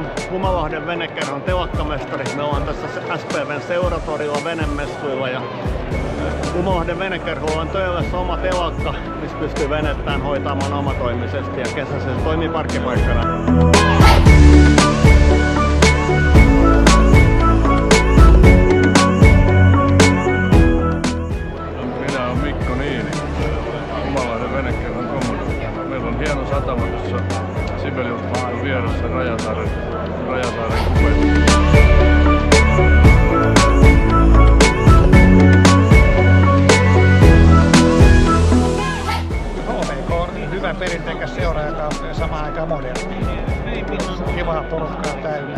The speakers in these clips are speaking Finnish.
on Humalahden venekerhon telakkamestari. Me ollaan tässä SPVn seuratorilla venemessuilla ja Humalahden venekerholla on töölössä oma telakka, missä pystyy venettään hoitamaan omatoimisesti ja kesässä se toimii parkkipaikkana. Minä olen Mikko Niini, Humalahden venekerhon kommodori. Meillä on hieno satama tuossa Sibeliuspuiston vieressä Rajasaaren kupeessa. HVK on niin hyvä perinteikäs seura, joka on samaan aikaan moderni. Kivaa porukkaa täynnä,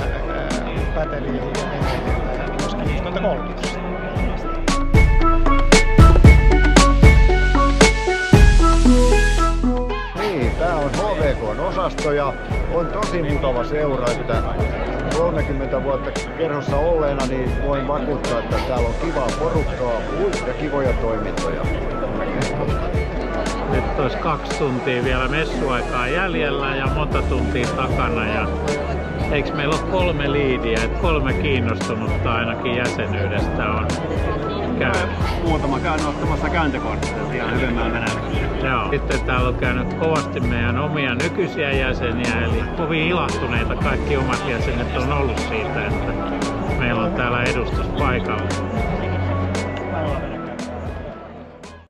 päteviä ja myöskin koulutuksessa. Niin, tää on HVK:n osasto ja on tosi mukava seura, että 30 vuotta kerhossa olleena niin voin vakuuttaa, että täällä on kivaa porukkaa ja kivoja toimintoja. Nyt olisi 2 tuntia vielä messuaikaa jäljellä ja monta tuntia takana. Ja eikö meillä ole 3 liidiä, että 3 kiinnostunutta ainakin jäsenyydestä on käynyt. Muutama käynyt ottamassa käyntikortteja ihan hyvin mä menen. Joo. Sitten täällä on käynyt kovasti meidän omia nykyisiä jäseniä, eli kovin ilahtuneita kaikki omat jäsenet on ollut siitä, että meillä on täällä edustus paikalla.